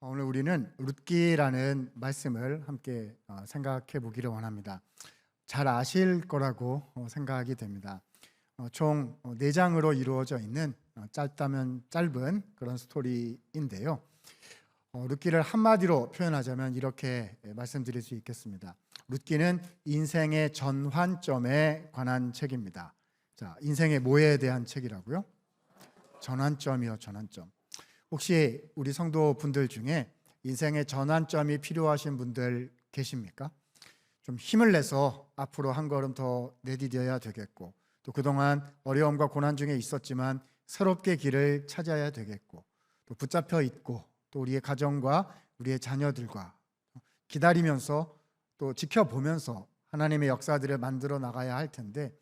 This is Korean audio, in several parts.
오늘 우리는 룻기라는 말씀을 함께 생각해 보기를 원합니다. 잘 아실 거라고 생각이 됩니다. 총 4장으로 이루어져 있는 짧다면 짧은 그런 스토리인데요. 룻기를 한마디로 표현하자면 이렇게 말씀드릴 수 있겠습니다. 룻기는 인생의 전환점에 관한 책입니다. 자, 인생의 뭐에 대한 책이라고요? 전환점이요, 전환점. 혹시 우리 성도분들 중에 인생의 전환점이 필요하신 분들 계십니까? 좀 힘을 내서 앞으로 한 걸음 더 내디뎌야 되겠고, 또 그동안 어려움과 고난 중에 있었지만 새롭게 길을 찾아야 되겠고, 또 붙잡혀 있고, 또 우리의 가정과 우리의 자녀들과 기다리면서 또 지켜보면서 하나님의 역사들을 만들어 나가야 할 텐데,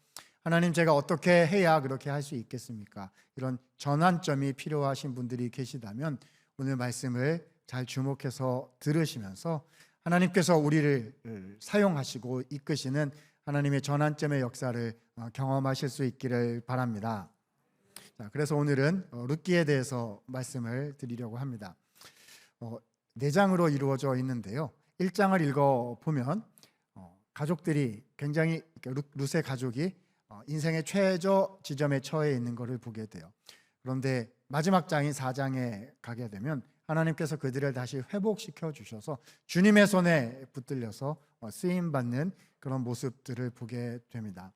하나님, 제가 어떻게 해야 그렇게 할 수 있겠습니까? 이런 전환점이 필요하신 분들이 계시다면 오늘 말씀을 잘 주목해서 들으시면서 하나님께서 우리를 사용하시고 이끄시는 하나님의 전환점의 역사를 경험하실 수 있기를 바랍니다. 자, 그래서 오늘은 룻기에 대해서 말씀을 드리려고 합니다. 4장으로 이루어져 있는데요. 1장을 읽어보면 가족들이 굉장히, 룻의 가족이 인생의 최저 지점에 처해 있는 것을 보게 돼요. 그런데 마지막 장인 4장에 가게 되면 하나님께서 그들을 다시 회복시켜 주셔서 주님의 손에 붙들려서 쓰임받는 그런 모습들을 보게 됩니다.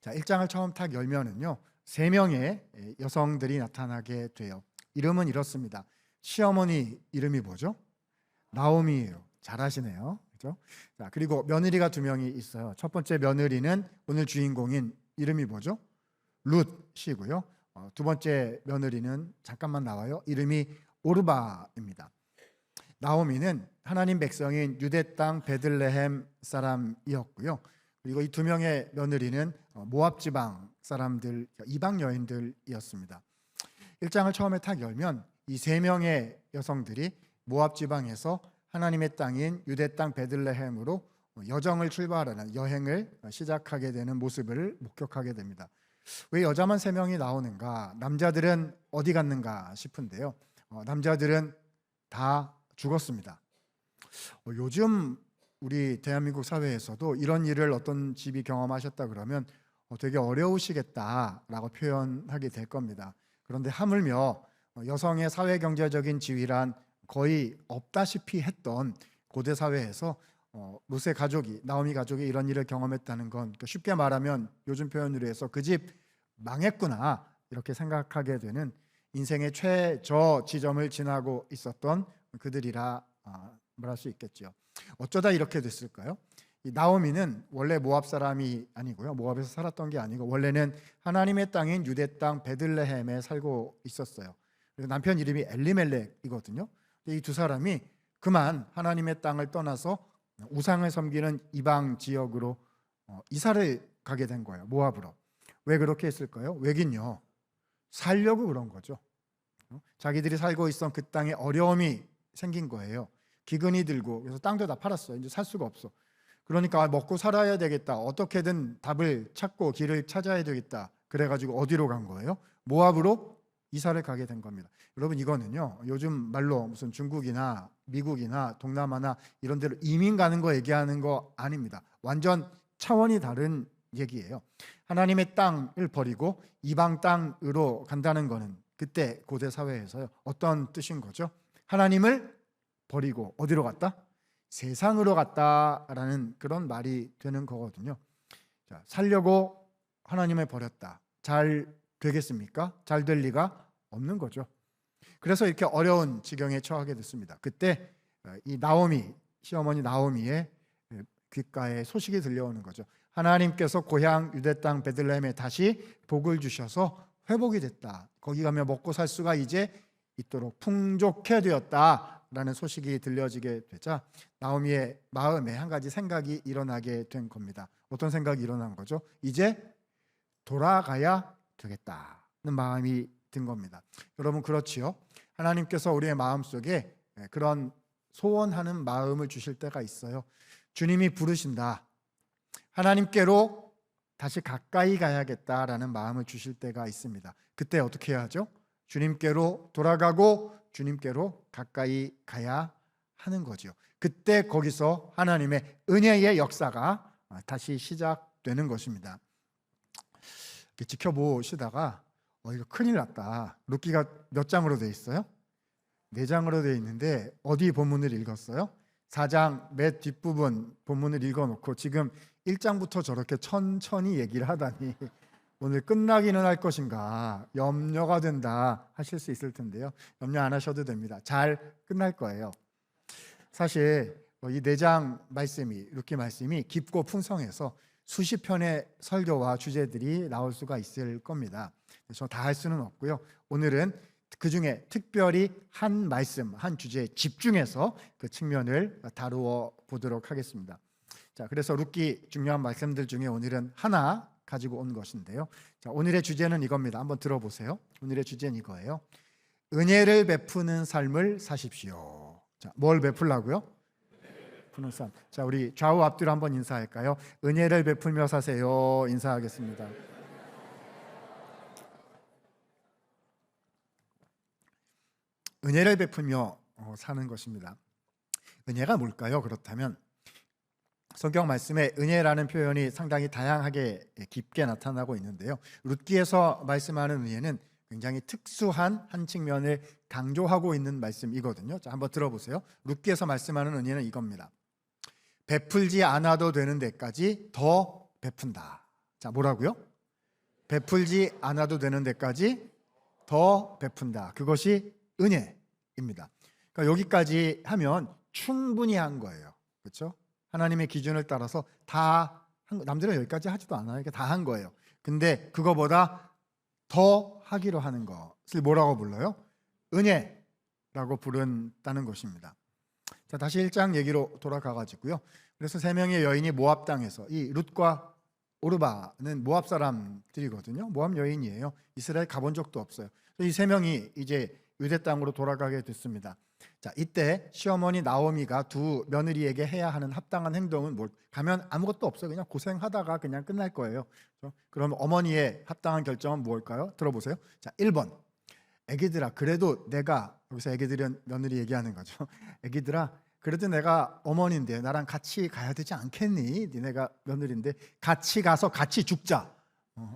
자, 1장을 처음 딱 열면은요, 3명의 여성들이 나타나게 돼요. 이름은 이렇습니다. 시어머니 이름이 뭐죠? 나오미예요. 잘하시네요. 그렇죠? 자, 그리고 며느리가 2명이 있어요. 첫 번째 며느리는 오늘 주인공인 이름이 뭐죠? 룻이고요. 두 번째 며느리는 잠깐만 나와요. 이름이 오르바입니다. 나오미는 하나님 백성인 유대 땅 베들레헴 사람이었고요. 그리고 이 2명의 며느리는 모압 지방 사람들, 이방 여인들이었습니다. 1장을 처음에 딱 열면 이 3명의 여성들이 모압 지방에서 하나님의 땅인 유대 땅 베들레헴으로 여정을 출발하는 여행을 시작하게 되는 모습을 목격하게 됩니다. 왜 여자만 3명이 나오는가? 남자들은 어디 갔는가 싶은데요. 남자들은 다 죽었습니다. 요즘 우리 대한민국 사회에서도 이런 일을 어떤 집이 경험하셨다 그러면 되게 어려우시겠다라고 표현하게 될 겁니다. 그런데 하물며 여성의 사회경제적인 지위란 거의 없다시피 했던 고대 사회에서 룻의 가족이, 나오미 가족이 이런 일을 경험했다는 건 쉽게 말하면 요즘 표현으로 해서 그 집 망했구나 이렇게 생각하게 되는 인생의 최저 지점을 지나고 있었던 그들이라 말할 수 있겠죠. 어쩌다 이렇게 됐을까요? 이 나오미는 원래 모압 사람이 아니고요, 모압에서 살았던 게 아니고 원래는 하나님의 땅인 유대 땅 베들레헴에 살고 있었어요. 그리고 남편 이름이 엘리멜렉이거든요. 이 2사람이 그만 하나님의 땅을 떠나서 우상을 섬기는 이방 지역으로 이사를 가게 된 거예요. 모압으로. 왜 그렇게 했을까요? 왜긴요, 살려고 그런 거죠. 자기들이 살고 있던 그 땅에 어려움이 생긴 거예요. 기근이 들고, 그래서 땅도 다 팔았어요. 이제 살 수가 없어. 그러니까 먹고 살아야 되겠다, 어떻게든 답을 찾고 길을 찾아야 되겠다, 그래가지고 어디로 간 거예요? 모압으로 이사를 가게 된 겁니다. 여러분, 이거는요, 요즘 말로 무슨 중국이나 미국이나 동남아나 이런 데로 이민 가는 거 얘기하는 거 아닙니다. 완전 차원이 다른 얘기예요. 하나님의 땅을 버리고 이방 땅으로 간다는 거는 그때 고대 사회에서요, 어떤 뜻인 거죠? 하나님을 버리고 어디로 갔다? 세상으로 갔다라는 그런 말이 되는 거거든요. 자, 살려고 하나님을 버렸다. 잘 되겠습니까? 잘 될 리가 없는 거죠. 그래서 이렇게 어려운 지경에 처하게 됐습니다. 그때 이 나오미, 시어머니 나오미의 귓가에 소식이 들려오는 거죠. 하나님께서 고향 유대 땅 베들레헴에 다시 복을 주셔서 회복이 됐다. 거기 가면 먹고 살 수가 이제 있도록 풍족해 되었다라는 소식이 들려지게 되자 나오미의 마음에 한 가지 생각이 일어나게 된 겁니다. 어떤 생각이 일어난 거죠? 이제 돌아가야 되겠다는 마음이 든 겁니다. 여러분, 그렇지요? 하나님께서 우리의 마음속에 그런 소원하는 마음을 주실 때가 있어요. 주님이 부르신다, 하나님께로 다시 가까이 가야겠다라는 마음을 주실 때가 있습니다. 그때 어떻게 해야죠? 주님께로 돌아가고 주님께로 가까이 가야 하는 거죠. 그때 거기서 하나님의 은혜의 역사가 다시 시작되는 것입니다. 지켜보시다가 이거 큰일 났다. 룻기가 몇 장으로 돼 있어요? 4장으로 돼 있는데 어디 본문을 읽었어요? 4장 맨 뒷부분 본문을 읽어놓고 지금 1장부터 저렇게 천천히 얘기를 하다니 오늘 끝나기는 할 것인가 염려가 된다 하실 수 있을 텐데요. 염려 안 하셔도 됩니다. 잘 끝날 거예요. 사실 이 4장 말씀이, 룻기 말씀이 깊고 풍성해서 수십 편의 설교와 주제들이 나올 수가 있을 겁니다. 그래서 다 할 수는 없고요. 오늘은 그 중에 특별히 한 말씀, 한 주제에 집중해서 그 측면을 다루어 보도록 하겠습니다. 자, 그래서 룻기 중요한 말씀들 중에 오늘은 하나 가지고 온 것인데요. 자, 오늘의 주제는 이겁니다. 한번 들어보세요. 오늘의 주제는 이거예요. 은혜를 베푸는 삶을 사십시오. 자, 뭘 베풀라고요? 베푸는 삶. 자, 우리 좌우 앞뒤로 한번 인사할까요? 은혜를 베풀며 사세요. 인사하겠습니다. 은혜를 베풀며 사는 것입니다. 은혜가 뭘까요? 그렇다면 성경 말씀에 은혜라는 표현이 상당히 다양하게 깊게 나타나고 있는데요. 룻기에서 말씀하는 은혜는 굉장히 특수한 한 측면을 강조하고 있는 말씀이거든요. 자, 한번 들어보세요. 룻기에서 말씀하는 은혜는 이겁니다. 베풀지 않아도 되는 데까지 더 베푼다. 자, 뭐라고요? 베풀지 않아도 되는 데까지 더 베푼다. 그것이 은혜입니다. 그러니까 여기까지 하면 충분히 한 거예요. 그렇죠? 하나님의 기준을 따라서 다 한, 남들은 여기까지 하지도 않아요. 다 한 거예요. 근데 그거보다 더 하기로 하는 것을 뭐라고 불러요? 은혜라고 부른다는 것입니다. 자, 다시 1장 얘기로 돌아가 가지고요. 그래서 3명의 여인이 모압 땅에서, 이 룻과 오르바는 모압 사람들이거든요. 모압 여인이에요. 이스라엘 가본 적도 없어요. 이 3명이 이제 유대 땅으로 돌아가게 됐습니다. 자, 이때 시어머니 나오미가 두 며느리에게 해야 하는 합당한 행동은 뭘? 가면 아무것도 없어요. 그냥 고생하다가 그냥 끝날 거예요. 그렇죠? 그럼 어머니의 합당한 결정은 무엇일까요? 들어보세요. 자, 1번. 애기들아, 그래도 내가, 여기서 애기들은 며느리 얘기하는 거죠. 애기들아, 그래도 내가 어머니인데 나랑 같이 가야 되지 않겠니? 니네가 며느리인데 같이 가서 같이 죽자.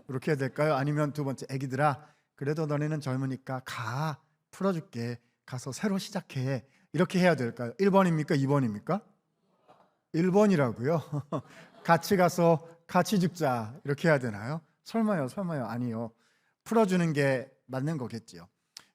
이렇게 해야 될까요? 아니면 두 번째, 애기들아, 그래도 너네는 젊으니까 가. 풀어줄게. 가서 새로 시작해. 이렇게 해야 될까요? 1번입니까? 2번입니까? 1번이라고요? 같이 가서 같이 죽자. 이렇게 해야 되나요? 설마요. 아니요. 풀어주는 게 맞는 거겠지요.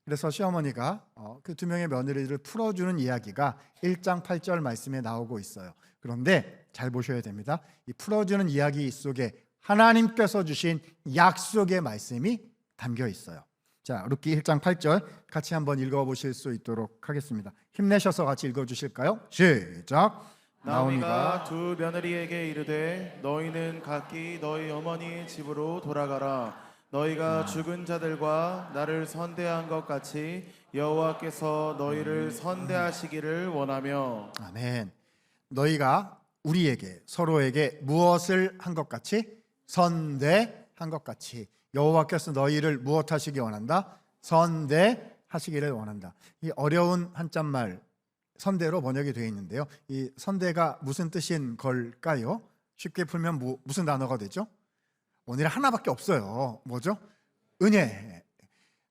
그래서 시어머니가 그 2명의 며느리들을 풀어주는 이야기가 1장 8절 말씀에 나오고 있어요. 그런데 잘 보셔야 됩니다. 이 풀어주는 이야기 속에 하나님께서 주신 약속의 말씀이 담겨 있어요. 자, 룻기 1장 8절 같이 한번 읽어보실 수 있도록 하겠습니다. 힘내셔서 같이 읽어주실까요? 시작. 나오미가 두 며느리에게 이르되 너희는 각기 너희 어머니 집으로 돌아가라. 너희가 죽은 자들과 나를 선대한 것 같이 여호와께서 너희를 선대하시기를 원하며. 아멘. 너희가 우리에게 서로에게 무엇을 한 것 같이? 선대한 것 같이 여호와께서 너희를 무엇하시기 원한다? 선대하시기를 원한다. 이 어려운 한자말 선대로 번역이 되어 있는데요. 이 선대가 무슨 뜻인 걸까요? 쉽게 풀면 무슨 단어가 되죠? 오늘 하나밖에 없어요. 뭐죠? 은혜.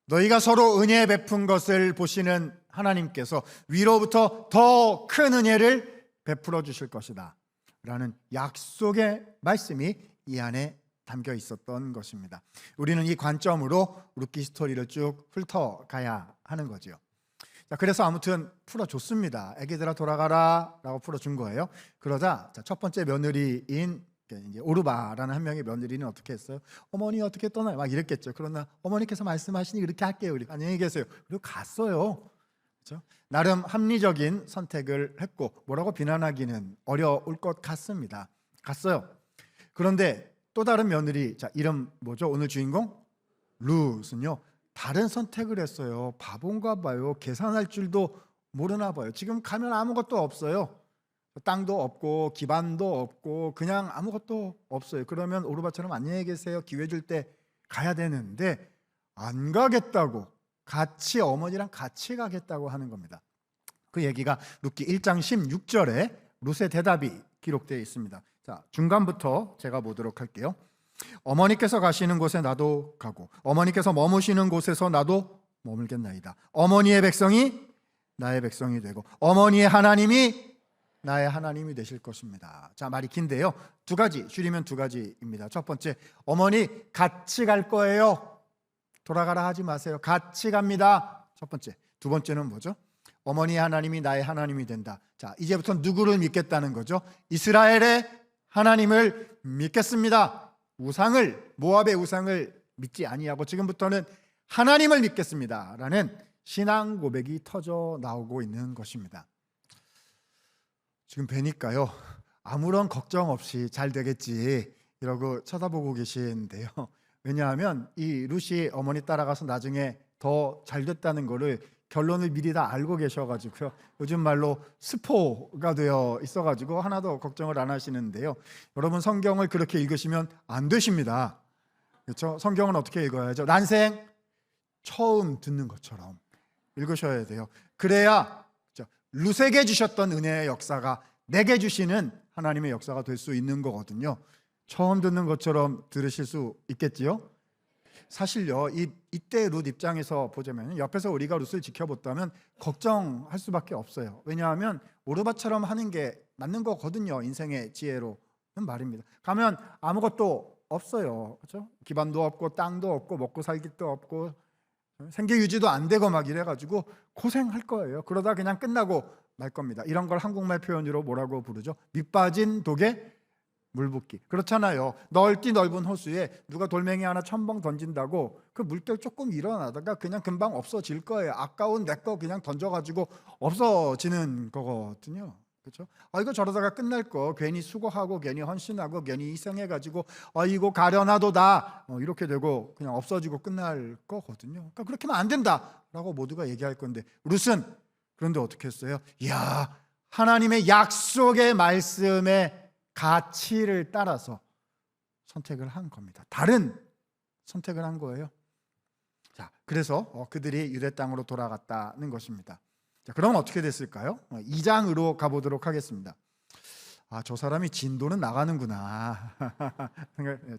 너희가 서로 은혜 베푼 것을 보시는 하나님께서 위로부터 더 큰 은혜를 베풀어 주실 것이다 라는 약속의 말씀이 이 안에 담겨 있었던 것입니다. 우리는 이 관점으로 룻기 스토리를 쭉 훑어가야 하는 거죠. 자, 그래서 아무튼 풀어줬습니다. 애기들아 돌아가라 라고 풀어준 거예요. 그러자 첫 번째 며느리인 이제 오르바라는 한 명의 며느리는 어떻게 했어요? 어머니 어떻게 떠나요? 막 이랬겠죠. 그러나 어머니께서 말씀하시니 그렇게 할게요. 우리 안녕히 계세요. 그리고 갔어요. 그렇죠? 나름 합리적인 선택을 했고 뭐라고 비난하기는 어려울 것 같습니다. 갔어요. 그런데 또 다른 며느리, 자, 이름 뭐죠? 오늘 주인공 룻은요 다른 선택을 했어요. 바본가 봐요. 계산할 줄도 모르나 봐요. 지금 가면 아무것도 없어요. 땅도 없고 기반도 없고 그냥 아무것도 없어요. 그러면 오르바처럼 안녕히 계세요. 기회 줄 때 가야 되는데 안 가겠다고 같이 어머니랑 같이 가겠다고 하는 겁니다. 그 얘기가 룻기 1장 16절에 룻의 대답이 기록되어 있습니다. 자, 중간부터 제가 보도록 할게요. 어머니께서 가시는 곳에 나도 가고 어머니께서 머무시는 곳에서 나도 머물겠나이다. 어머니의 백성이 나의 백성이 되고 어머니의 하나님이 나의 하나님이 되실 것입니다. 자, 말이 긴데요. 두 가지, 줄이면 두 가지입니다. 첫 번째, 어머니 같이 갈 거예요. 돌아가라 하지 마세요. 같이 갑니다. 첫 번째. 두 번째는 뭐죠? 어머니의 하나님이 나의 하나님이 된다. 자, 이제부터 누구를 믿겠다는 거죠? 이스라엘의 하나님을 믿겠습니다. 모압의 우상을 믿지 아니하고 지금부터는 하나님을 믿겠습니다라는 신앙 고백이 터져 나오고 있는 것입니다. 지금 뵈니까요, 아무런 걱정 없이 잘 되겠지 이러고 쳐다보고 계신데요. 왜냐하면 이 룻이 어머니 따라가서 나중에 더 잘 됐다는 거를 결론을 미리 다 알고 계셔가지고요. 요즘 말로 스포가 되어 있어가지고 하나도 걱정을 안 하시는데요. 여러분, 성경을 그렇게 읽으시면 안 되십니다. 그렇죠? 성경은 어떻게 읽어야죠? 난생 처음 듣는 것처럼 읽으셔야 돼요. 그래야 룻에게 주셨던 은혜의 역사가 내게 주시는 하나님의 역사가 될 수 있는 거거든요. 처음 듣는 것처럼 들으실 수 있겠지요? 사실요, 이때 룻 입장에서 보자면 옆에서 우리가 룻을 지켜봤다면 걱정할 수밖에 없어요. 왜냐하면 오르바처럼 하는 게 맞는 거거든요. 인생의 지혜로는 말입니다. 가면 아무것도 없어요. 그렇죠? 기반도 없고 땅도 없고 먹고 살 길도 없고 생계 유지도 안 되고 막 이래가지고 고생할 거예요. 그러다 그냥 끝나고 말 겁니다. 이런 걸 한국말 표현으로 뭐라고 부르죠? 밑 빠진 독에 물 붓기. 그렇잖아요. 넓은 호수에 누가 돌멩이 하나 첨벙 던진다고 그 물결 조금 일어나다가 그냥 금방 없어질 거예요. 아까운 내 거 그냥 던져가지고 없어지는 거거든요. 그렇죠? 이거 저러다가 끝날 거 괜히 수고하고 괜히 헌신하고 괜히 희생해가지고 이거 가려놔도다 이렇게 되고 그냥 없어지고 끝날 거거든요. 그러니까 그렇게 하면 안 된다라고 모두가 얘기할 건데 룻은 그런데 어떻게 했어요? 이야, 하나님의 약속의 말씀에 가치를 따라서 선택을 한 겁니다. 다른 선택을 한 거예요. 자, 그래서 그들이 유대 땅으로 돌아갔다는 것입니다. 자, 그럼 어떻게 됐을까요? 2장으로 가보도록 하겠습니다. 저 사람이 진도는 나가는구나.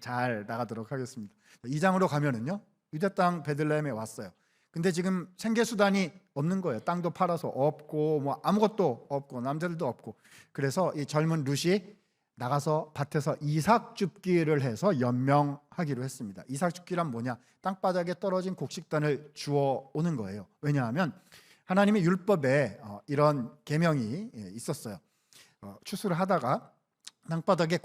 잘 나가도록 하겠습니다. 2장으로 가면은요, 유대 땅 베들레헴에 왔어요. 근데 지금 생계수단이 없는 거예요. 땅도 팔아서 없고 뭐 아무것도 없고 남자들도 없고. 그래서 이 젊은 룻이 나가서 밭에서 이삭 줍기를 해서 연명하기로 했습니다. 이삭 줍기란 뭐냐? 땅바닥에 떨어진 곡식단을 주워 오는 거예요. 왜냐하면 하나님의 율법에 이런 계명이 있었어요. 추수를 하다가 땅바닥에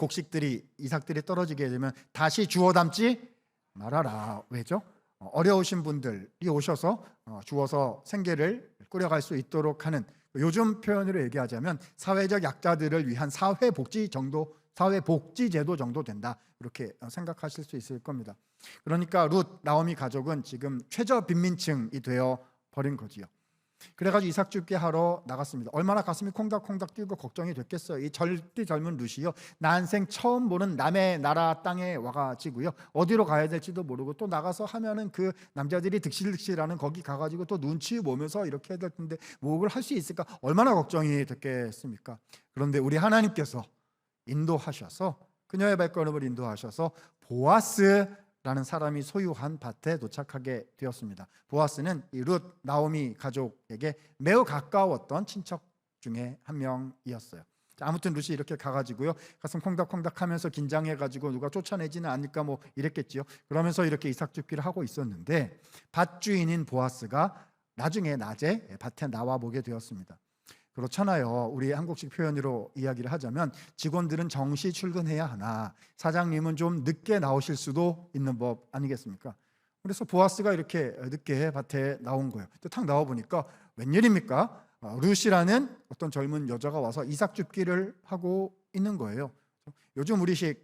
이삭들이 떨어지게 되면 다시 주워 담지 말아라. 왜죠? 어려우신 분들이 오셔서 주워서 생계를 꾸려갈 수 있도록 하는, 요즘 표현으로 얘기하자면 사회적 약자들을 위한 사회복지 제도 정도 된다, 이렇게 생각하실 수 있을 겁니다. 그러니까 룻, 나오미 가족은 지금 최저 빈민층이 되어 버린 거지요. 그래가지고 이삭 줍기 하러 나갔습니다. 얼마나 가슴이 콩닥콩닥 뛰고 걱정이 됐겠어요. 이 젊은 룻이요, 난생 처음 보는 남의 나라 땅에 와가지고요, 어디로 가야 될지도 모르고 또 나가서 하면은 그 남자들이 득실득실하는 거기 가가지고 또 눈치 보면서 이렇게 해야 될 텐데 뭐를 할 수 있을까, 얼마나 걱정이 됐겠습니까? 그런데 우리 하나님께서 인도하셔서, 그녀의 발걸음을 인도하셔서 보아스라는 사람이 소유한 밭에 도착하게 되었습니다. 보아스는 이 룻, 나오미 가족에게 매우 가까웠던 친척 중에 한 명이었어요. 자, 아무튼 룻이 이렇게 가가지고요, 가슴 콩닥콩닥하면서 긴장해가지고 누가 쫓아내지는 않을까 뭐 이랬겠지요. 그러면서 이렇게 이삭 줍기를 하고 있었는데 밭주인인 보아스가 나중에 낮에 밭에 나와 보게 되었습니다. 그렇잖아요. 우리 한국식 표현으로 이야기를 하자면 직원들은 정시 출근해야 하나 사장님은 좀 늦게 나오실 수도 있는 법 아니겠습니까? 그래서 보아스가 이렇게 늦게 밭에 나온 거예요. 탁 나와 보니까 웬일입니까? 룻이라는 어떤 젊은 여자가 와서 이삭 줍기를 하고 있는 거예요. 요즘 우리식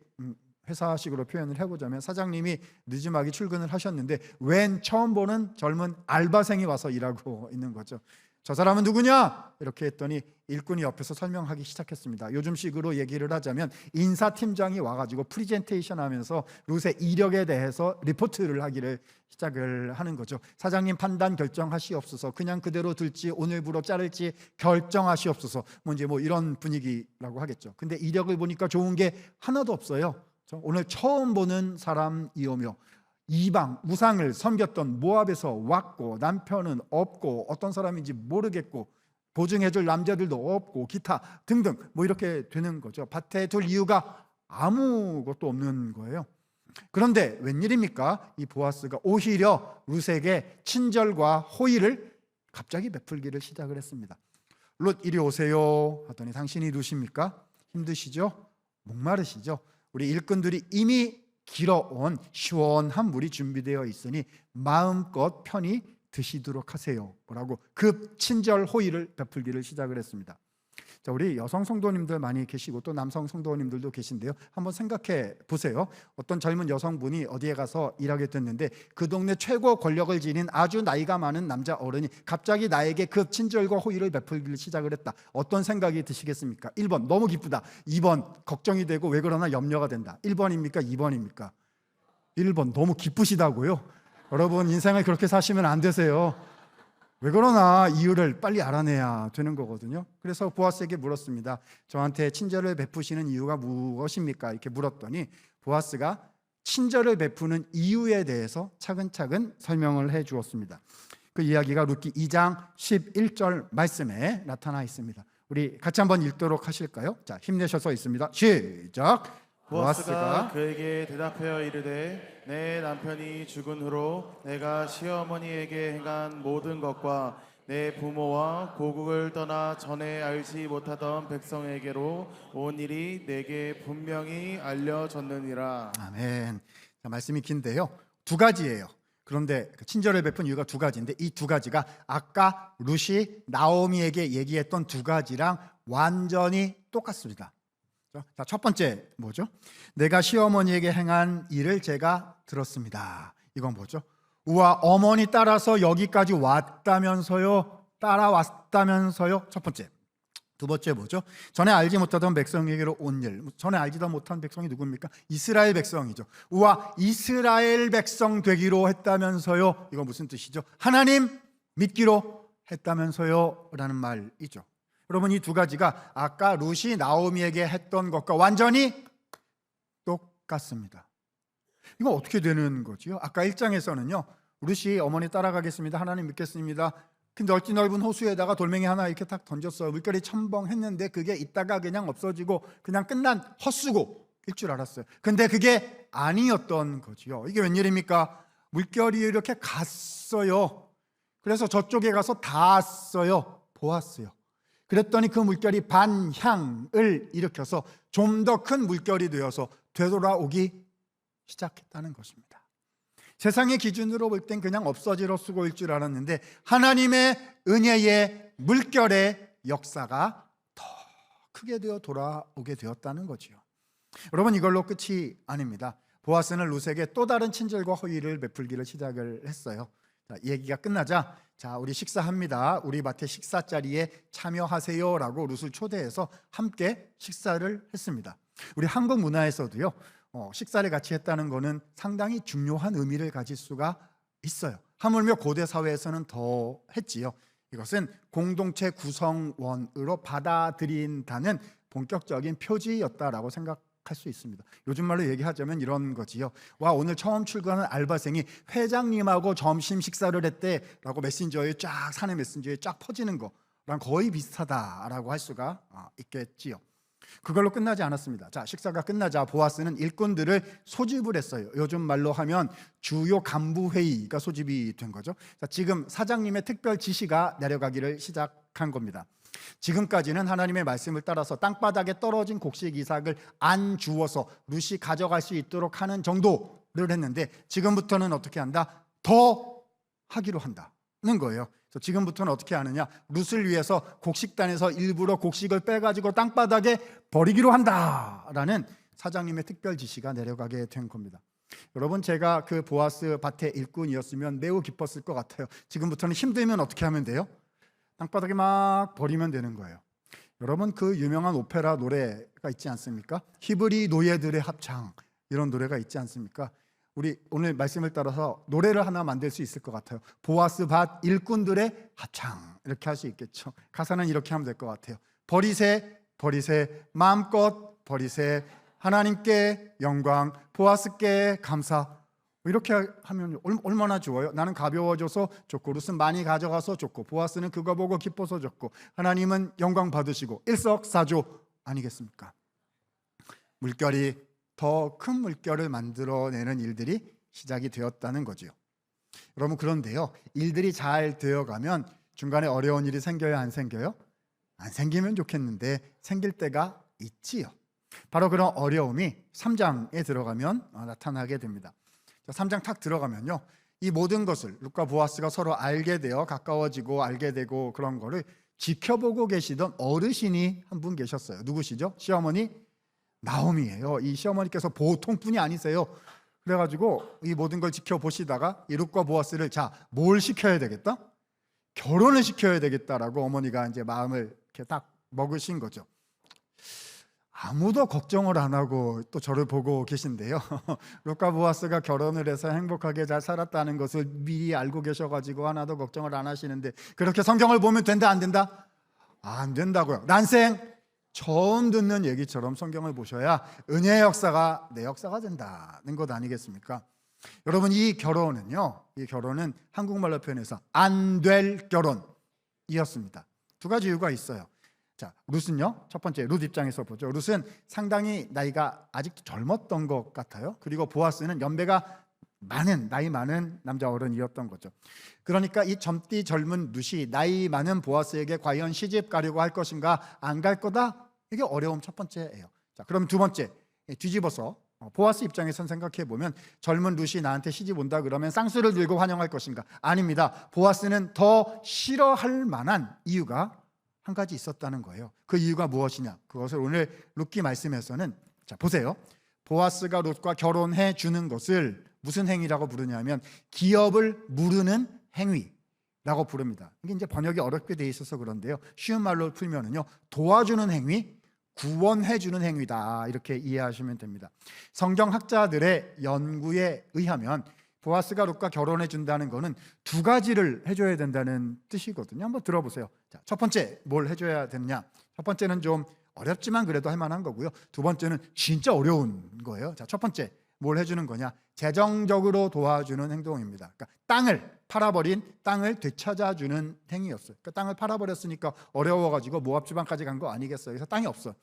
회사식으로 표현을 해보자면 사장님이 늦지막이 출근을 하셨는데 웬 처음 보는 젊은 알바생이 와서 일하고 있는 거죠. 저 사람은 누구냐? 이렇게 했더니 일꾼이 옆에서 설명하기 시작했습니다. 요즘식으로 얘기를 하자면 인사팀장이 와가지고 프리젠테이션 하면서 룻의 이력에 대해서 리포트를 하기를 시작을 하는 거죠. 사장님 판단 결정하시옵소서. 그냥 그대로 둘지 오늘부로 자를지 결정하시옵소서. 이제 이런 분위기라고 하겠죠. 근데 이력을 보니까 좋은 게 하나도 없어요. 오늘 처음 보는 사람이오며 이방 우상을 섬겼던 모압에서 왔고 남편은 없고 어떤 사람인지 모르겠고 보증해줄 남자들도 없고 기타 등등 이렇게 되는 거죠. 밭에 둘 이유가 아무것도 없는 거예요. 그런데 웬일입니까? 이 보아스가 오히려 룻에게 친절과 호의를 갑자기 베풀기를 시작을 했습니다. 룻 이리 오세요 하더니 당신이 룻입니까? 힘드시죠? 목마르시죠? 우리 일꾼들이 이미 길어온 시원한 물이 준비되어 있으니 마음껏 편히 드시도록 하세요 라고 급 친절 호의를 베풀기를 시작을 했습니다. 자, 우리 여성 성도님들 많이 계시고 또 남성 성도님들도 계신데요. 한번 생각해 보세요. 어떤 젊은 여성분이 어디에 가서 일하게 됐는데 그 동네 최고 권력을 지닌 아주 나이가 많은 남자 어른이 갑자기 나에게 급 친절과 호의를 베풀기를 시작을 했다. 어떤 생각이 드시겠습니까? 1번 너무 기쁘다. 2번 걱정이 되고 왜 그러나 염려가 된다. 1번입니까? 2번입니까? 1번 너무 기쁘시다고요? 여러분 인생을 그렇게 사시면 안 되세요. 왜 그러나 이유를 빨리 알아내야 되는 거거든요. 그래서 보아스에게 물었습니다. 저한테 친절을 베푸시는 이유가 무엇입니까? 이렇게 물었더니 보아스가 친절을 베푸는 이유에 대해서 차근차근 설명을 해 주었습니다. 그 이야기가 룻기 2장 11절 말씀에 나타나 있습니다. 우리 같이 한번 읽도록 하실까요? 자, 힘내셔서 있습니다. 시작. 보아스가 그에게 대답하여 이르되 내 남편이 죽은 후로 내가 시어머니에게 행한 모든 것과 내 부모와 고국을 떠나 전에 알지 못하던 백성에게로 온 일이 내게 분명히 알려졌느니라. 아멘. 자, 말씀이 긴데요. 두 가지예요. 그런데 친절을 베푼 이유가 두 가지인데 이 두 가지가 아까 룻이 나오미에게 얘기했던 두 가지랑 완전히 똑같습니다. 자, 첫 번째 뭐죠? 내가 시어머니에게 행한 일을 제가 들었습니다. 이건 뭐죠? 우와, 어머니 따라서 여기까지 왔다면서요? 따라왔다면서요? 첫 번째. 두 번째 뭐죠? 전에 알지 못하던 백성에게로 온 일. 전에 알지도 못한 백성이 누굽니까? 이스라엘 백성이죠. 우와, 이스라엘 백성 되기로 했다면서요? 이건 무슨 뜻이죠? 하나님 믿기로 했다면서요? 라는 말이죠. 여러분 이 두 가지가 아까 룻이 나오미에게 했던 것과 완전히 똑같습니다. 이거 어떻게 되는 거지요? 아까 1장에서는요 룻이 어머니 따라가겠습니다. 하나님 믿겠습니다. 그 넓지 넓은 호수에다가 돌멩이 하나 이렇게 딱 던졌어요. 물결이 첨벙했는데 그게 있다가 그냥 없어지고 그냥 끝난 헛수고일 줄 알았어요. 근데 그게 아니었던 거지요. 이게 웬일입니까? 물결이 이렇게 갔어요. 그래서 저쪽에 가서 닿았어요. 보았어요. 그랬더니 그 물결이 반향을 일으켜서 좀 더 큰 물결이 되어서 되돌아오기 시작했다는 것입니다. 세상의 기준으로 볼 땐 그냥 없어지러 수고일 줄 알았는데 하나님의 은혜의 물결의 역사가 더 크게 되어 돌아오게 되었다는 거지요. 여러분 이걸로 끝이 아닙니다. 보아스는 룻에게 또 다른 친절과 호의를 베풀기를 시작을 했어요. 자, 얘기가 끝나자 자 우리 식사합니다. 우리 밭에 식사 자리에 참여하세요라고 룻을 초대해서 함께 식사를 했습니다. 우리 한국 문화에서도요 식사를 같이 했다는 것은 상당히 중요한 의미를 가질 수가 있어요. 하물며 고대 사회에서는 더 했지요. 이것은 공동체 구성원으로 받아들인다는 본격적인 표지였다라고 생각할 수 있습니다. 요즘 말로 얘기하자면 이런 거지요. 와 오늘 처음 출근한 알바생이 회장님하고 점심 식사를 했대라고 메신저에 쫙 사내 메신저에 쫙 퍼지는 거랑 거의 비슷하다라고 할 수가 있겠지요. 그걸로 끝나지 않았습니다. 자, 식사가 끝나자 보아스는 일꾼들을 소집을 했어요. 요즘 말로 하면 주요 간부 회의가 소집이 된 거죠. 자, 지금 사장님의 특별 지시가 내려가기를 시작한 겁니다. 지금까지는 하나님의 말씀을 따라서 땅바닥에 떨어진 곡식 이삭을 안 주워서 룻이 가져갈 수 있도록 하는 정도를 했는데 지금부터는 어떻게 한다? 더 하기로 한다는 거예요. 그래서 지금부터는 어떻게 하느냐? 룻을 위해서 곡식단에서 일부러 곡식을 빼가지고 땅바닥에 버리기로 한다라는 사장님의 특별 지시가 내려가게 된 겁니다. 여러분 제가 그 보아스 밭의 일꾼이었으면 매우 기뻤을 것 같아요. 지금부터는 힘들면 어떻게 하면 돼요? 땅바닥에 막 버리면 되는 거예요. 여러분 그 유명한 오페라 노래가 있지 않습니까? 히브리 노예들의 합창, 이런 노래가 있지 않습니까? 우리 오늘 말씀을 따라서 노래를 하나 만들 수 있을 것 같아요. 보아스 밭 일꾼들의 합창, 이렇게 할 수 있겠죠. 가사는 이렇게 하면 될 것 같아요. 버리세 버리세 마음껏 버리세, 하나님께 영광, 보아스께 감사. 이렇게 하면 얼마나 좋아요. 나는 가벼워져서 좋고, 룻은 많이 가져가서 좋고, 보아스는 그거 보고 기뻐서 좋고, 하나님은 영광 받으시고, 일석사조 아니겠습니까? 물결이 더 큰 물결을 만들어내는 일들이 시작이 되었다는 거죠. 여러분, 그런데요, 일들이 잘 되어가면 중간에 어려운 일이 생겨요, 안 생겨요? 안 생기면 좋겠는데 생길 때가 있지요. 바로 그런 어려움이 3장에 들어가면 나타나게 됩니다. 3장 탁 들어가면요, 이 모든 것을 룻과 보아스가 서로 알게 되어 가까워지고 알게 되고 그런 거를 지켜보고 계시던 어르신이 한 분 계셨어요. 누구시죠? 시어머니 나오미예요. 이 시어머니께서 보통 분이 아니세요. 그래가지고 이 모든 걸 지켜보시다가 이 룻과 보아스를, 자, 뭘 시켜야 되겠다? 결혼을 시켜야 되겠다라고 어머니가 이제 마음을 이렇게 딱 먹으신 거죠. 아무도 걱정을 안 하고 또 저를 보고 계신데요. 룻과 보아스가 결혼을 해서 행복하게 잘 살았다는 것을 미리 알고 계셔가지고 하나도 걱정을 안 하시는데, 그렇게 성경을 보면 된다 안 된다? 안 된다고요. 난생 처음 듣는 얘기처럼 성경을 보셔야 은혜의 역사가 내 역사가 된다는 것 아니겠습니까? 여러분, 이 결혼은 한국말로 표현해서 안 될 결혼이었습니다. 두 가지 이유가 있어요. 자, 룻은요, 첫 번째 룻 입장에서 보죠. 룻은 상당히 나이가 아직도 젊었던 것 같아요. 그리고 보아스는 연배가 나이 많은 남자 어른이었던 거죠. 그러니까 이 젊디 젊은 룻이 나이 많은 보아스에게 과연 시집 가려고 할 것인가, 안 갈 거다? 이게 어려움 첫 번째예요. 자, 그럼 두 번째, 뒤집어서 보아스 입장에선 생각해 보면, 젊은 룻이 나한테 시집 온다 그러면 쌍수를 들고 환영할 것인가? 아닙니다. 보아스는 더 싫어할 만한 이유가 한 가지 있었다는 거예요. 그 이유가 무엇이냐? 그것을 오늘 룻기 말씀에서는, 자, 보세요. 보아스가 룻과 결혼해 주는 것을 무슨 행위라고 부르냐면 기업을 무르는 행위라고 부릅니다. 이게 이제 번역이 어렵게 돼 있어서 그런데요, 쉬운 말로 풀면은요, 도와주는 행위, 구원해 주는 행위다, 이렇게 이해하시면 됩니다. 성경학자들의 연구에 의하면 보아스가 룻과 결혼해 준다는 것은 두 가지를 해줘야 된다는 뜻이거든요. 한번 들어보세요. 자, 첫 번째, 뭘 해줘야 되느냐? 첫 번째는 좀 어렵지만 그래도 할 만한 거고요. 두 번째는 진짜 어려운 거예요. 자, 첫 번째, 뭘 해주는 거냐? 재정적으로 도와주는 행동입니다. 그러니까 팔아버린 땅을 되찾아주는 행위였어요. 그러니까 땅을 팔아버렸으니까 어려워가지고 모압 지방까지 간 거 아니겠어요? 그래서 땅이 없어.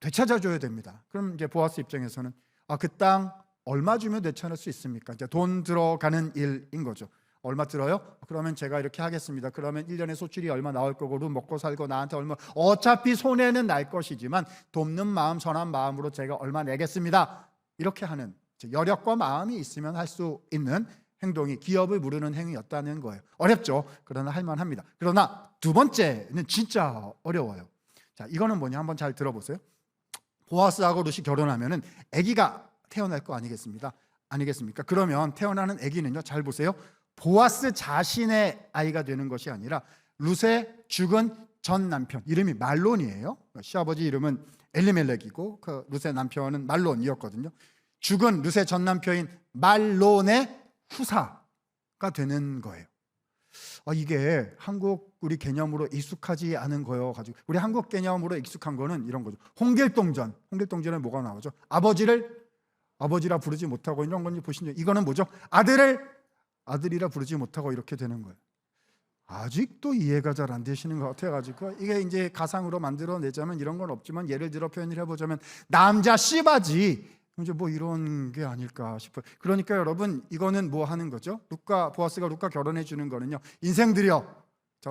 되찾아줘야 됩니다. 그럼 이제 보아스 입장에서는 그 땅 얼마 주면 되찾을 수 있습니까? 이제 돈 들어가는 일인 거죠. 얼마 들어요? 그러면 제가 이렇게 하겠습니다. 그러면 1년에 소출이 얼마 나올 거고, 룻 먹고 살고 나한테 얼마, 어차피 손해는 날 것이지만 돕는 마음, 선한 마음으로 제가 얼마 내겠습니다. 이렇게 하는, 여력과 마음이 있으면 할 수 있는 행동이 기업을 무르는 행위였다는 거예요. 어렵죠. 그러나 할 만합니다. 그러나 두 번째는 진짜 어려워요. 자, 이거는 뭐냐? 한번 잘 들어보세요. 보아스하고 룻이 결혼하면은 아기가 태어날 거 아니겠습니까? 그러면 태어나는 아기는요, 잘 보세요. 보아스 자신의 아이가 되는 것이 아니라 룻의 죽은 전 남편, 이름이 말론이에요. 시아버지 이름은 엘리멜렉이고 그 룻의 남편은 말론이었거든요. 죽은 룻의 전 남편인 말론의 후사가 되는 거예요. 이게 한국 우리 개념으로 익숙하지 않은 거여 가지고, 우리 한국 개념으로 익숙한 거는 이런 거죠. 홍길동전에 뭐가 나오죠? 아버지라 부르지 못하고, 이런 건지 보시죠. 이거는 뭐죠? 아들이라 부르지 못하고 이렇게 되는 거예요. 아직도 이해가 잘 안 되시는 것 같아가지고, 이게 이제 가상으로 만들어내자면 이런 건 없지만, 예를 들어 표현을 해보자면 남자 씨바지, 이제 뭐 이런 게 아닐까 싶어요. 그러니까 여러분, 이거는 뭐 하는 거죠? 보아스가 룻과 결혼해 주는 거는요, 인생 드려,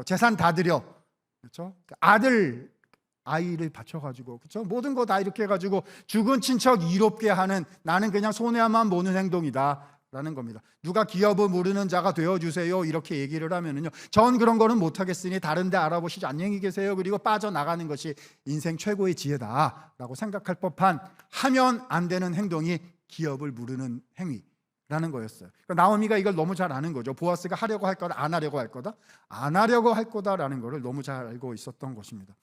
재산 다 드려, 그렇죠? 아이를 바쳐가지고, 그렇죠? 모든 거 다 이렇게 해가지고 죽은 친척 이롭게 하는, 나는 그냥 손해만 보는 행동이다라는 겁니다. 누가 기업을 모르는 자가 되어주세요 이렇게 얘기를 하면은요, 전 그런 거는 못하겠으니 다른 데 알아보시지, 안녕히 계세요, 그리고 빠져나가는 것이 인생 최고의 지혜다라고 생각할 법한, 하면 안 되는 행동이 기업을 무르는 행위, 라는 거였어요. 그러니까 나오미가 이걸 너무 잘 아는 거죠. 보아스가 하려고 할 거다, 안 하려고 할 거다, 안 하려고 할 거다라는 거를 너무 잘 알고 있었던 것입니다.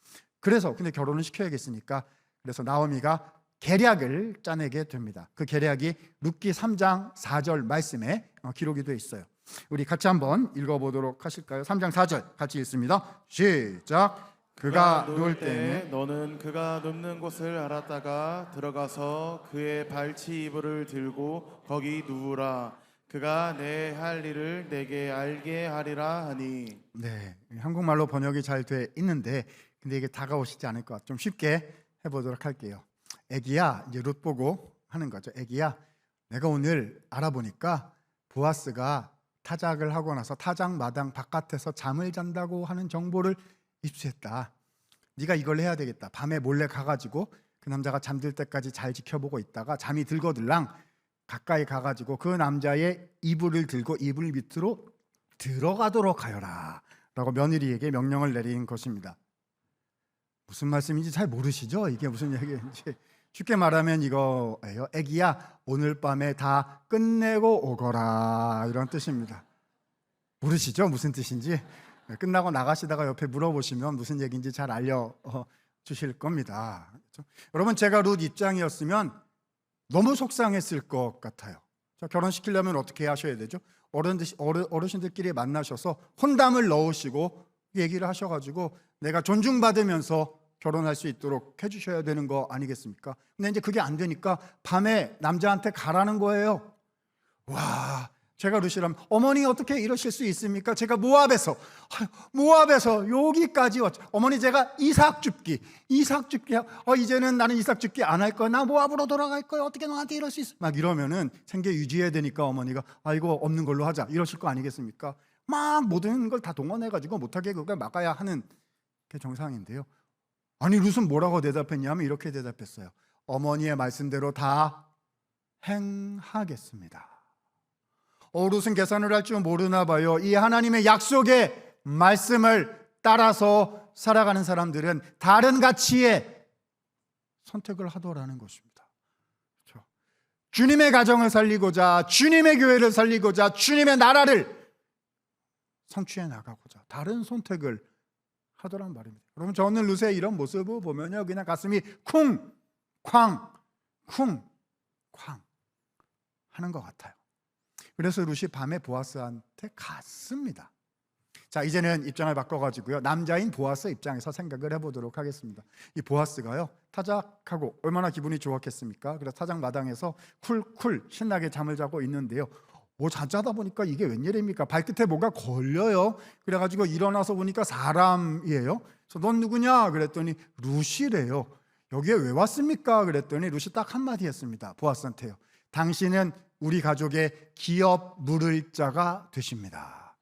그래서 근데 결혼을 시켜야겠으니까 그래서 나오미가 계략을 짜내게 됩니다. 그 계략이 룻기 3장 4절 말씀에 기록이 되어 있어요. 우리 같이 한번 읽어보도록 하실까요? 3장 4절 같이 읽습니다. 시작. 그가 누울 때에 너는 그가 눕는 곳을 알았다가 들어가서 그의 발치 이불을 들고 거기 누우라. 그가 내 할 일을 내게 알게 하리라 하니. 네, 한국말로 번역이 잘 돼 있는데 근데 이게 다가오시지 않을 것 같아요. 좀 쉽게 해보도록 할게요. 애기야, 이제 룻 보고 하는 거죠. 애기야, 내가 오늘 알아보니까 보아스가 타작을 하고 나서 타작 마당 바깥에서 잠을 잔다고 하는 정보를 입수했다. 네가 이걸 해야 되겠다. 밤에 몰래 가가지고 그 남자가 잠들 때까지 잘 지켜보고 있다가 잠이 들거들랑 가까이 가가지고 그 남자의 이불을 들고 이불 밑으로 들어가도록 하여라 라고 며느리에게 명령을 내린 것입니다. 무슨 말씀인지 잘 모르시죠? 이게 무슨 얘기인지. 쉽게 말하면 이거예요. 애기야, 오늘 밤에 다 끝내고 오거라, 이런 뜻입니다. 모르시죠? 무슨 뜻인지. 끝나고 나가시다가 옆에 물어보시면 무슨 얘기인지 잘 알려주실 겁니다. 그렇죠? 여러분, 제가 룻 입장이었으면 너무 속상했을 것 같아요. 결혼시키려면 어떻게 하셔야 되죠? 어르신들끼리 만나셔서 혼담을 넣으시고 얘기를 하셔가지고 내가 존중받으면서 결혼할 수 있도록 해주셔야 되는 거 아니겠습니까? 근데 이제 그게 안 되니까 밤에 남자한테 가라는 거예요. 와, 제가 룻이라면 어머니 어떻게 이러실 수 있습니까? 제가 모압에서 여기까지 왔죠. 어머니, 제가 이삭 줍기 이제는 나는 이삭 줍기 안 할 거야. 나 모압으로 돌아갈 거야. 어떻게 너한테 이럴 수 있어? 막 이러면은 생계 유지해야 되니까 어머니가 이거 없는 걸로 하자 이러실 거 아니겠습니까? 막 모든 걸 다 동원해가지고 못하게 그걸 막아야 하는 게 정상인데요. 아니, 룻은 뭐라고 대답했냐면 이렇게 대답했어요. 어머니의 말씀대로 다 행하겠습니다. 룻은 계산을 할 줄 모르나 봐요. 이 하나님의 약속의 말씀을 따라서 살아가는 사람들은 다른 가치의 선택을 하더라는 것입니다. 그렇죠? 주님의 가정을 살리고자, 주님의 교회를 살리고자, 주님의 나라를 성취해 나가고자 다른 선택을 하더란 말입니다. 여러분, 저는 룻의 이런 모습을 보면요, 그냥 가슴이 쿵쾅 하는 것 같아요. 그래서 룻이 밤에 보아스한테 갔습니다. 자, 이제는 입장을 바꿔가지고요, 남자인 보아스 입장에서 생각을 해보도록 하겠습니다. 이 보아스가요, 타작하고 얼마나 기분이 좋았겠습니까? 그래서 타작 마당에서 쿨쿨 신나게 잠을 자고 있는데요, 자다 보니까 이게 웬일입니까? 발끝에 뭐가 걸려요. 그래가지고 일어나서 보니까 사람이에요. 그래서 넌 누구냐? 그랬더니 룻이래요. 여기에 왜 왔습니까? 그랬더니 룻이 딱 한마디 했습니다. 보아스한테요. 당신은 우리 가족의 기업 물을 자가 되십니다.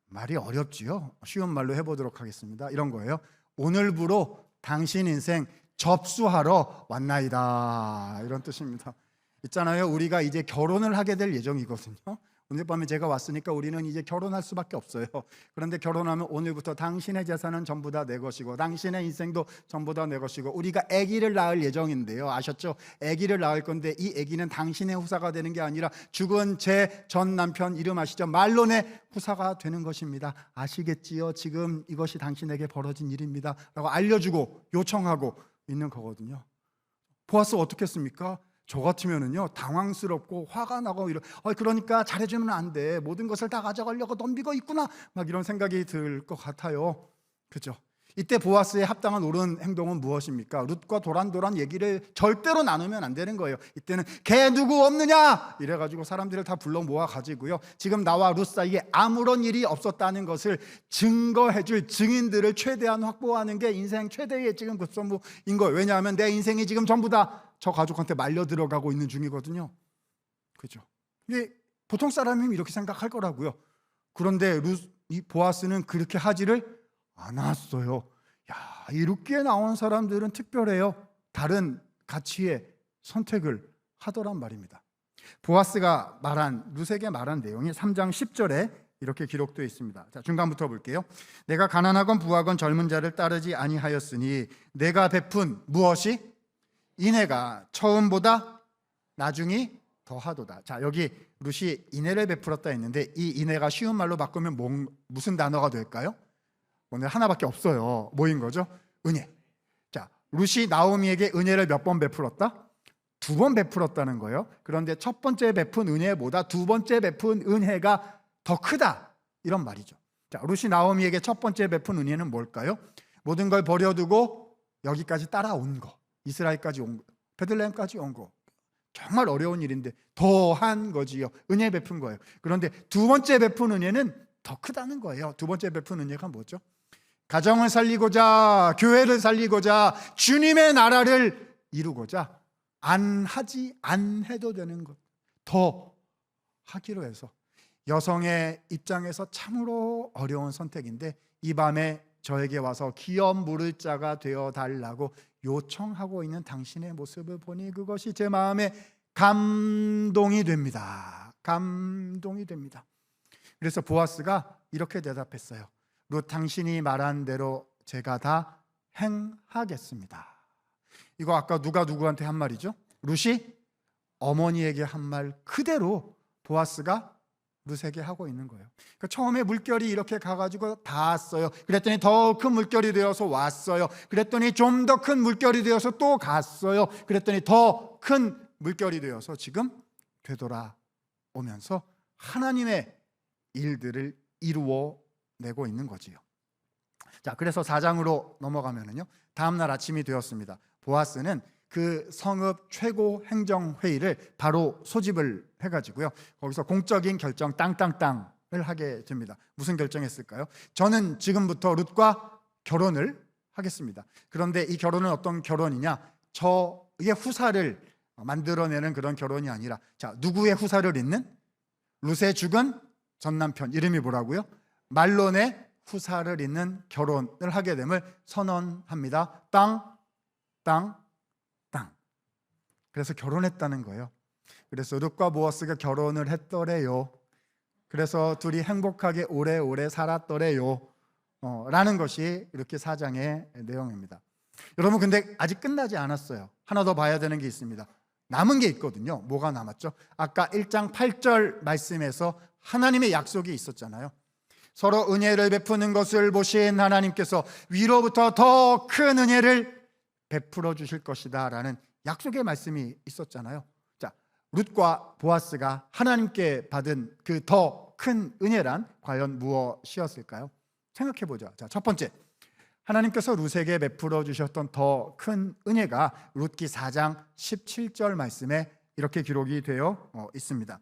말이 어렵지요? 쉬운 말로 해보도록 하겠습니다. 이런 거예요. 오늘부로 당신 인생 접수하러 왔나이다, 이런 뜻입니다. 있잖아요, 우리가 이제 결혼을 하게 될 예정이거든요. 오늘 밤에 제가 왔으니까 우리는 이제 결혼할 수밖에 없어요. 그런데 결혼하면 오늘부터 당신의 재산은 전부 다 내 것이고 당신의 인생도 전부 다 내 것이고 우리가 아기를 낳을 예정인데요. 아셨죠? 아기를 낳을 건데 이 아기는 당신의 후사가 되는 게 아니라 죽은 제 전 남편 이름 아시죠? 말론의 후사가 되는 것입니다. 아시겠지요? 지금 이것이 당신에게 벌어진 일입니다 라고 알려주고 요청하고 있는 거거든요. 보아스 어떻게 했습니까? 저 같으면은요, 당황스럽고 화가 나고 그러니까 잘해주면 안 돼. 모든 것을 다 가져가려고 덤비고 있구나. 막 이런 생각이 들 것 같아요. 그죠? 이때 보아스의 합당한 옳은 행동은 무엇입니까? 룻과 도란도란 얘기를 절대로 나누면 안 되는 거예요. 이때는 걔 누구 없느냐? 이래가지고 사람들을 다 불러 모아가지고요, 지금 나와 룻 사이에 아무런 일이 없었다는 것을 증거해줄 증인들을 최대한 확보하는 게 인생 최대의 지금 급선무인 거예요. 왜냐하면 내 인생이 지금 전부 다 저 가족한테 말려 들어가고 있는 중이거든요. 그죠? 이게 보통 사람이면 이렇게 생각할 거라고요. 그런데 이 보아스는 그렇게 하지를 않았어요. 이 룻기에 나온 사람들은 특별해요. 다른 가치의 선택을 하더란 말입니다. 보아스가 룻에게 말한 내용이 3장 10절에 이렇게 기록되어 있습니다. 자, 중간부터 볼게요. 내가 가난하건 부하건 젊은 자를 따르지 아니하였으니 내가 베푼 무엇이? 이내가 처음보다 나중이 더하도다. 자, 여기 룻이 인애를 베풀었다 했는데 이 인애가 쉬운 말로 바꾸면 무슨 단어가 될까요? 오늘 하나밖에 없어요. 뭐인 거죠? 은혜. 자, 룻이 나오미에게 은혜를 몇 번 베풀었다? 2번 베풀었다는 거예요. 그런데 첫 번째 베푼 은혜보다 두 번째 베푼 은혜가 더 크다, 이런 말이죠. 자, 룻이 나오미에게 첫 번째 베푼 은혜는 뭘까요? 모든 걸 버려두고 여기까지 따라온 거, 이스라엘까지 온 거, 베들레헴까지 온 거, 정말 어려운 일인데 더한 거지요. 은혜 베푼 거예요. 그런데 두 번째 베푼 은혜는 더 크다는 거예요. 두 번째 베푼 은혜가 뭐죠? 가정을 살리고자, 교회를 살리고자, 주님의 나라를 이루고자 안 해도 되는 것, 더 하기로 해서, 여성의 입장에서 참으로 어려운 선택인데 이 밤에 저에게 와서 기업 물을 자가 되어 달라고 요청하고 있는 당신의 모습을 보니 그것이 제 마음에 감동이 됩니다. 감동이 됩니다. 그래서 보아스가 이렇게 대답했어요. 룻, 당신이 말한 대로 제가 다 행하겠습니다. 이거 아까 누가 누구한테 한 말이죠? 룻이 어머니에게 한 말 그대로 보아스가 룻에게 하고 있는 거예요. 그러니까 처음에 물결이 이렇게 가가지고 닿았어요. 그랬더니 더 큰 물결이 되어서 왔어요. 그랬더니 좀 더 큰 물결이 되어서 또 갔어요. 그랬더니 더 큰 물결이 되어서 지금 되돌아오면서 하나님의 일들을 이루어내고 있는 거지요. 자, 그래서 4장으로 넘어가면은요, 다음날 아침이 되었습니다. 보아스는 그 성읍 최고 행정회의를 바로 소집을 해가지고요, 거기서 공적인 결정 땅땅땅을 하게 됩니다. 무슨 결정했을까요? 저는 지금부터 룻과 결혼을 하겠습니다. 그런데 이 결혼은 어떤 결혼이냐? 저의 후사를 만들어내는 그런 결혼이 아니라, 자, 누구의 후사를 잇는? 룻의 죽은 전 남편, 이름이 뭐라고요? 말론의 후사를 잇는 결혼을 하게 됨을 선언합니다. 땅. 그래서 결혼했다는 거예요. 그래서 룻과 보아스가 결혼을 했더래요. 그래서 둘이 행복하게 오래오래 살았더래요. 라는 것이 이렇게 4장의 내용입니다. 여러분, 근데 아직 끝나지 않았어요. 하나 더 봐야 되는 게 있습니다. 남은 게 있거든요. 뭐가 남았죠? 아까 1장 8절 말씀에서 하나님의 약속이 있었잖아요. 서로 은혜를 베푸는 것을 보신 하나님께서 위로부터 더 큰 은혜를 베풀어 주실 것이다 라는 약속의 말씀이 있었잖아요. 자, 룻과 보아스가 하나님께 받은 그 더 큰 은혜란 과연 무엇이었을까요? 생각해 보죠. 자, 첫 번째, 하나님께서 룻에게 베풀어 주셨던 더 큰 은혜가 룻기 4장 17절 말씀에 이렇게 기록이 되어 있습니다.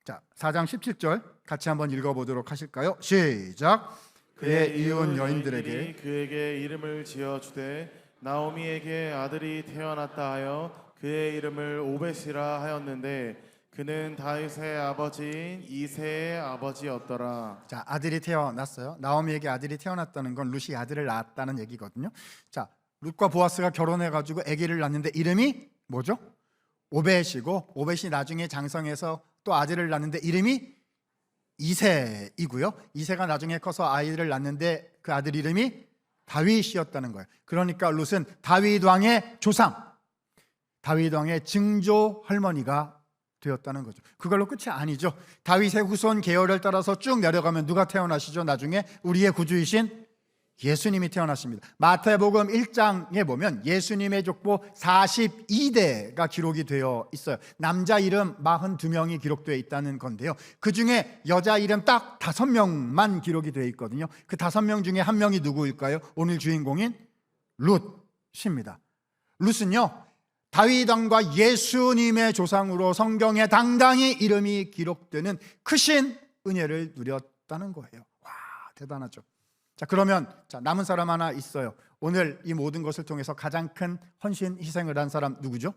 자, 4장 17절 같이 한번 읽어보도록 하실까요? 시작. 그의 이웃 여인들에게 그에게 이름을 지어주되 나오미에게 아들이 태어났다 하여 그의 이름을 오벳이라 하였는데 그는 다윗의 아버지인 이새의 아버지였더라. 자, 아들이 태어났어요. 나오미에게 아들이 태어났다는 건 룻이 아들을 낳았다는 얘기거든요. 자, 룻과 보아스가 결혼해가지고 아기를 낳는데 이름이 뭐죠? 오벳이고, 오벳이 나중에 장성해서 또 아들을 낳는데 이름이 이새이고요. 이새가 나중에 커서 아이를 낳는데 그 아들 이름이 다윗이었다는 거예요. 그러니까 룻은 다윗 왕의 조상, 다윗 왕의 증조 할머니가 되었다는 거죠. 그걸로 끝이 아니죠. 다윗의 후손 계열을 따라서 쭉 내려가면 누가 태어나시죠? 나중에 우리의 구주이신 예수님이 태어나십니다. 마태복음 1장에 보면 예수님의 족보 42대가 기록이 되어 있어요. 남자 이름 42명이 기록되어 있다는 건데요, 그 중에 여자 이름 딱 5명만 기록이 되어 있거든요. 그 5명 중에 한 명이 누구일까요? 오늘 주인공인 룻입니다. 룻은요, 다윗 왕과 예수님의 조상으로 성경에 당당히 이름이 기록되는 크신 은혜를 누렸다는 거예요. 와, 대단하죠. 자, 그러면 남은 사람 하나 있어요. 오늘 이 모든 것을 통해서 가장 큰 헌신 희생을 한 사람 누구죠?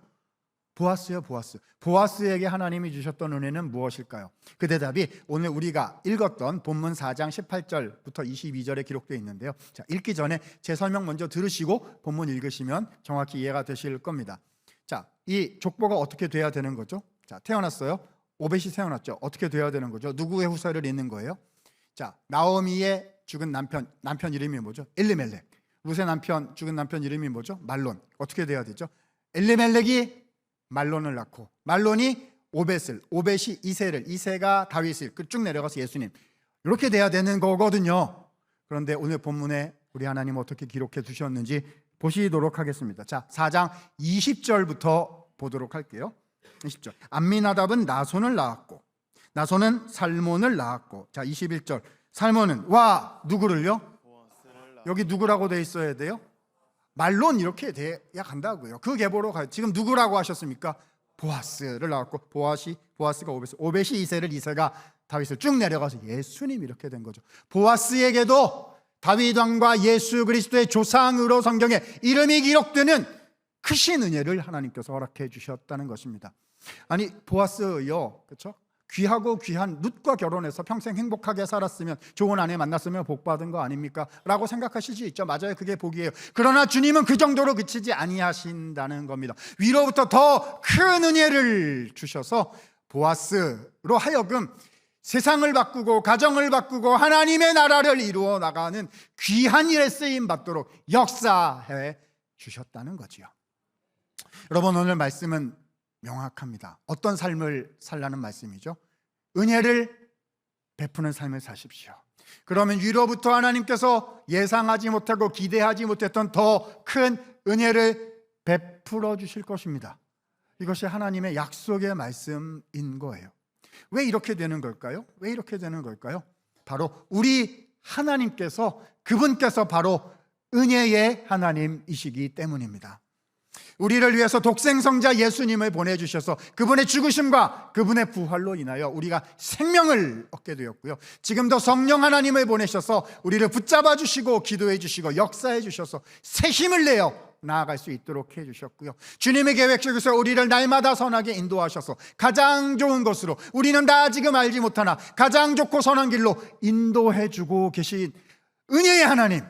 보아스요, 보아스. 보아스에게 하나님이 주셨던 은혜는 무엇일까요? 그 대답이 오늘 우리가 읽었던 본문 4장 18절부터 22절에 기록되어 있는데요. 자, 읽기 전에 제 설명 먼저 들으시고 본문 읽으시면 정확히 이해가 되실 겁니다. 자, 이 족보가 어떻게 돼야 되는 거죠? 자, 태어났어요. 오벳이 태어났죠. 어떻게 돼야 되는 거죠? 누구의 후사를 잇는 거예요? 자, 나오미의 죽은 남편 이름이 뭐죠? 엘리멜렉. 룻의 남편, 죽은 남편 이름이 뭐죠? 말론. 어떻게 돼야 되죠? 엘리멜렉이 말론을 낳고 말론이 오벳이 이새를, 이새가 다윗을 쭉 내려가서 예수님, 이렇게 돼야 되는 거거든요. 그런데 오늘 본문에 우리 하나님 어떻게 기록해 두셨는지 보시도록 하겠습니다. 자, 4장 20절부터 보도록 할게요. 20절. 암미나답은 나손을 낳았고 나손은 살몬을 낳았고, 자 21절. 살몬은 누구를요? 여기 누구라고 돼 있어야 돼요? 말론 이렇게 돼야 간다고요. 그 계보로 가요. 지금 누구라고 하셨습니까? 보아스를 낳았고, 보아스가 오벳이 이새를, 이새가 다윗을 쭉 내려가서 예수님 이렇게 된 거죠. 보아스에게도 다윗 왕과 예수 그리스도의 조상으로 성경에 이름이 기록되는 크신 은혜를 하나님께서 허락해 주셨다는 것입니다. 아니, 보아스요, 그렇죠? 귀하고 귀한 룻과 결혼해서 평생 행복하게 살았으면, 좋은 아내 만났으면 복 받은 거 아닙니까? 라고 생각하실 수 있죠. 맞아요, 그게 복이에요. 그러나 주님은 그 정도로 그치지 아니하신다는 겁니다. 위로부터 더 큰 은혜를 주셔서 보아스로 하여금 세상을 바꾸고 가정을 바꾸고 하나님의 나라를 이루어 나가는 귀한 일에 쓰임 받도록 역사해 주셨다는 거지요. 여러분, 오늘 말씀은 명확합니다. 어떤 삶을 살라는 말씀이죠? 은혜를 베푸는 삶을 사십시오. 그러면 위로부터 하나님께서 예상하지 못하고 기대하지 못했던 더 큰 은혜를 베풀어 주실 것입니다. 이것이 하나님의 약속의 말씀인 거예요. 왜 이렇게 되는 걸까요? 왜 이렇게 되는 걸까요? 바로 우리 하나님께서, 그분께서 바로 은혜의 하나님이시기 때문입니다. 우리를 위해서 독생성자 예수님을 보내주셔서 그분의 죽으심과 그분의 부활로 인하여 우리가 생명을 얻게 되었고요, 지금도 성령 하나님을 보내셔서 우리를 붙잡아 주시고 기도해 주시고 역사해 주셔서 새 힘을 내어 나아갈 수 있도록 해주셨고요, 주님의 계획 속에서 우리를 날마다 선하게 인도하셔서 가장 좋은 것으로, 우리는 다 지금 알지 못하나 가장 좋고 선한 길로 인도해 주고 계신 은혜의 하나님,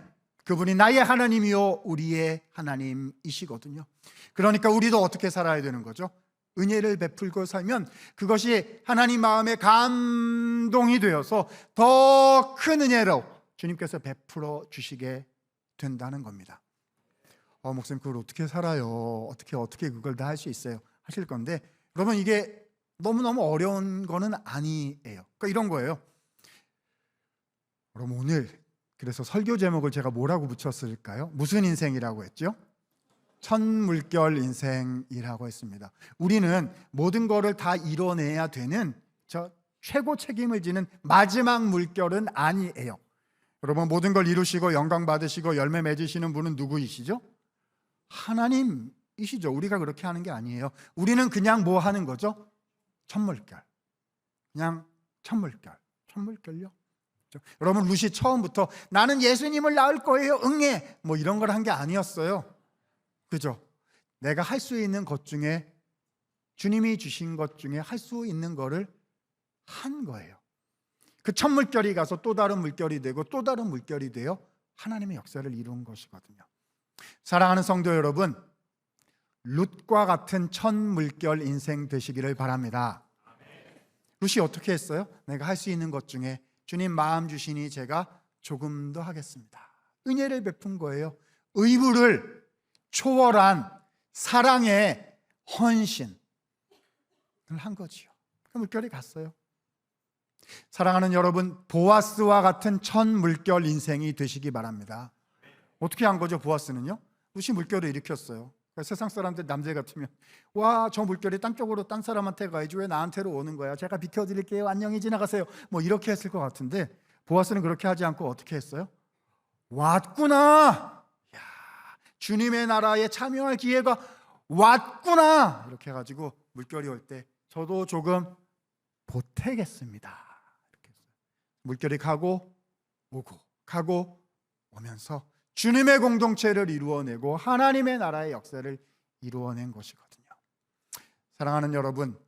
그분이 나의 하나님이요 우리의 하나님이시거든요. 그러니까 우리도 어떻게 살아야 되는 거죠? 은혜를 베풀고 살면 그것이 하나님 마음에 감동이 되어서 더 큰 은혜로 주님께서 베풀어 주시게 된다는 겁니다. 목사님, 그걸 어떻게 살아요? 어떻게 그걸 다 할 수 있어요? 하실 건데, 여러분, 이게 너무너무 어려운 거는 아니에요. 그러니까 이런 거예요. 여러분, 오늘 그래서 설교 제목을 제가 뭐라고 붙였을까요? 무슨 인생이라고 했죠? 천물결 인생이라고 했습니다. 우리는 모든 거를 다 이뤄내야 되는 저 최고 책임을 지는 마지막 물결은 아니에요. 여러분, 모든 걸 이루시고 영광 받으시고 열매 맺으시는 분은 누구이시죠? 하나님이시죠. 우리가 그렇게 하는 게 아니에요. 우리는 그냥 뭐 하는 거죠? 천물결. 그냥 천물결요. 여러분, 룻이 처음부터 나는 예수님을 낳을 거예요, 응애, 뭐 이런 걸 한 게 아니었어요. 그죠? 내가 할 수 있는 것 중에, 주님이 주신 것 중에 할 수 있는 거를 한 거예요. 그 첫 물결이 가서 또 다른 물결이 되고 또 다른 물결이 되어 하나님의 역사를 이룬 것이거든요. 사랑하는 성도 여러분, 룻과 같은 첫 물결 인생 되시기를 바랍니다. 룻이 어떻게 했어요? 내가 할 수 있는 것 중에 주님 마음 주시니 제가 조금 더 하겠습니다. 은혜를 베푼 거예요. 의무를 초월한 사랑의 헌신을 한 거지요. 그 물결이 갔어요. 사랑하는 여러분, 보아스와 같은 첫 물결 인생이 되시기 바랍니다. 어떻게 한 거죠? 보아스는요, 룻이 물결을 일으켰어요. 그러니까 세상 사람들 남자 같으면 저 물결이 딴 쪽으로 딴 사람한테 가야지 왜 나한테로 오는 거야? 제가 비켜드릴게요. 안녕히 지나가세요. 뭐 이렇게 했을 것 같은데, 보아스는 그렇게 하지 않고 어떻게 했어요? 왔구나. 주님의 나라에 참여할 기회가 왔구나. 이렇게 해가지고 물결이 올 때 저도 조금 보태겠습니다. 이렇게 했어요. 물결이 가고 오면서 주님의 공동체를 이루어내고 하나님의 나라의 역사를 이루어낸 것이거든요. 사랑하는 여러분,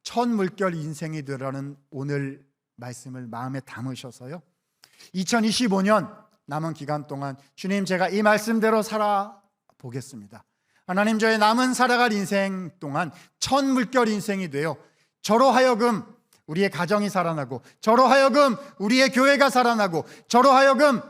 첫 물결 인생이 되라는 오늘 말씀을 마음에 담으셔서요, 2025년 남은 기간 동안 주님, 제가 이 말씀대로 살아보겠습니다. 하나님, 저의 남은 살아갈 인생 동안 첫 물결 인생이 되어 저로 하여금 우리의 가정이 살아나고, 저로 하여금 우리의 교회가 살아나고, 저로 하여금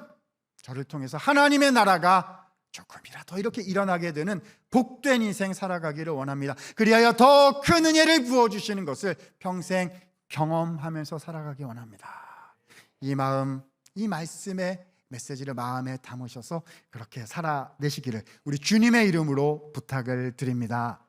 저를 통해서 하나님의 나라가 조금이라도 이렇게 일어나게 되는 복된 인생 살아가기를 원합니다. 그리하여 더 큰 은혜를 부어주시는 것을 평생 경험하면서 살아가기 원합니다. 이 마음, 이 말씀의 메시지를 마음에 담으셔서 그렇게 살아내시기를 우리 주님의 이름으로 부탁을 드립니다.